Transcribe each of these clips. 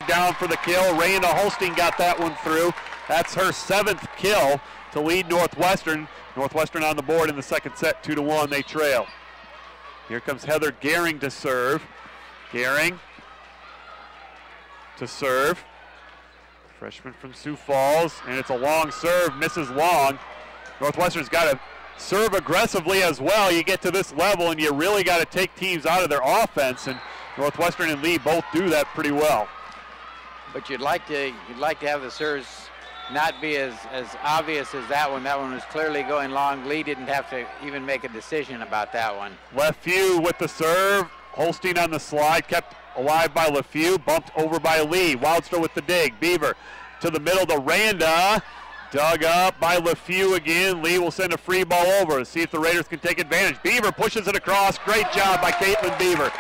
down for the kill. Randa Holstein got that one through. That's her 7th kill to lead Northwestern. Northwestern on the board in the second set, 2-1, they trail. Here comes Heather Gehring to serve. Gehring to serve. Freshman from Sioux Falls, and it's a long serve, misses long. Northwestern's got to serve aggressively as well. You get to this level and you really got to take teams out of their offense, and Northwestern and Lee both do that pretty well. But you'd like to have the serves not be as obvious as that one. That one was clearly going long. Lee didn't have to even make a decision about that one. LeFew with the serve. Holstein on the slide, kept alive by LeFew, bumped over by Lee. Wildstra with the dig. Beaver to the middle to Randa. Dug up by LeFew again. Lee will send a free ball over to see if the Raiders can take advantage. Beaver pushes it across. Great job by Caitlin Beaver.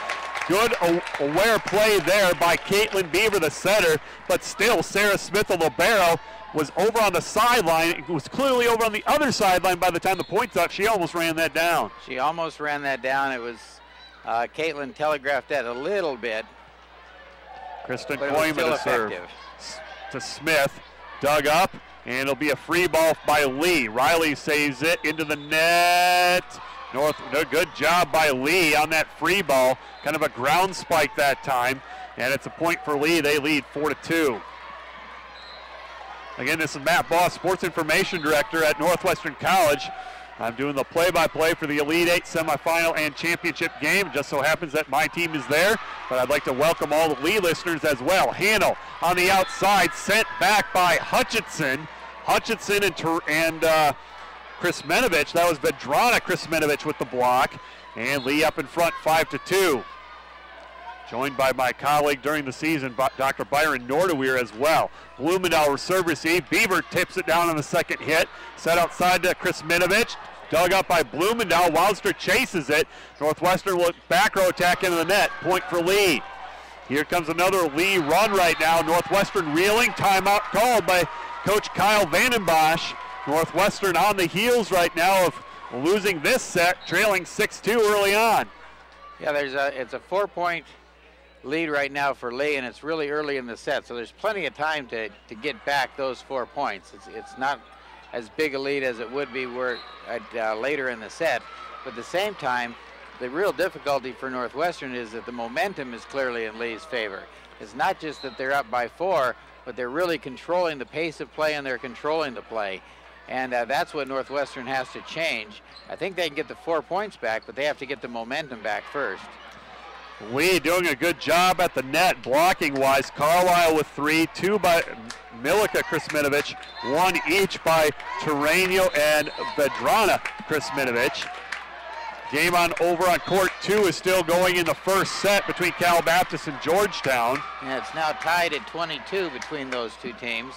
Good aware play there by Caitlin Beaver, the setter, but still Sarah Smith, the libero, was over on the sideline. It was clearly over on the other sideline by the time the point's up. She almost ran that down. She almost ran that down. It was Caitlin telegraphed that a little bit. Kristen Coyman to serve to Smith. Dug up, and it'll be a free ball by Lee. Riley saves it into the net. Good job by Lee on that free ball. Kind of a ground spike that time, and it's a point for Lee. They lead 4-2. Again, this is Matt Boss, Sports Information Director at Northwestern College. I'm doing the play-by-play for the Elite Eight semifinal and championship game. It just so happens that my team is there, but I'd like to welcome all the Lee listeners as well. Hanel on the outside, sent back by Hutchinson. Hutchinson and Krismenovich. That was Vedrana Krismenovich with the block. And Lee up in front, 5-2. Joined by my colleague during the season, Dr. Byron Nordeweer as well. Blumendahl serve receive. Beaver tips it down on the second hit. Set outside to Krismenovich. Dug up by Blumendahl. Wildstra chases it. Northwestern will back row attack into the net. Point for Lee. Here comes another Lee run right now. Northwestern reeling. Timeout called by Coach Kyle Vandenbosch. Northwestern on the heels right now of losing this set, trailing 6-2 early on. Yeah, it's a 4-point lead right now for Lee, and it's really early in the set, so there's plenty of time to get back those 4 points. It's not as big a lead as it would be later in the set, but at the same time, the real difficulty for Northwestern is that the momentum is clearly in Lee's favor. It's not just that they're up by 4, but they're really controlling the pace of play, and they're controlling the play. And that's what Northwestern has to change. I think they can get the 4 points back, but they have to get the momentum back first. Lee doing a good job at the net, blocking-wise. Carlisle with 3, 2 by Milica Krismenovich, 1 each by Terranio and Vedrana Krismenovich. Game over on court 2 is still going in the first set between Cal Baptist and Georgetown. And it's now tied at 22 between those two teams.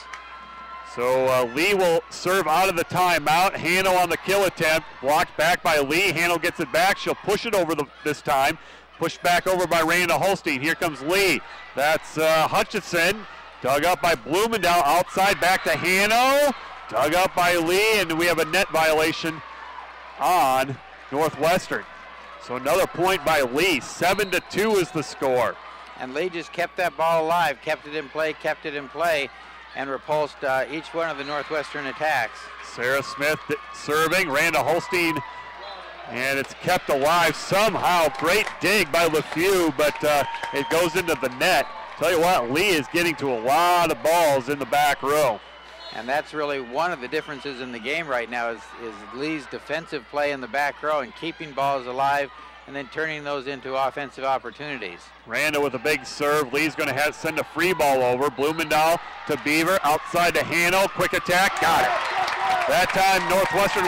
So Lee will serve out of the timeout. Hanel on the kill attempt, blocked back by Lee. Hanel gets it back. She'll push it over this time. Pushed back over by Randa Holstein. Here comes Lee. That's Hutchinson. Dug up by Blumendahl. Outside back to Hanel. Dug up by Lee, and we have a net violation on Northwestern. So another point by Lee. 7-2 is the score. And Lee just kept that ball alive, kept it in play, and repulsed each one of the Northwestern attacks. Sarah Smith serving. Randa Holstein, and it's kept alive somehow. Great dig by LeFew, but it goes into the net. Tell you what, Lee is getting to a lot of balls in the back row. And that's really one of the differences in the game right now is Lee's defensive play in the back row and keeping balls alive and then turning those into offensive opportunities. Randa with a big serve. Lee's going to send a free ball over. Blumendahl to Beaver, outside to Hanel. Quick attack, got it. That time Northwestern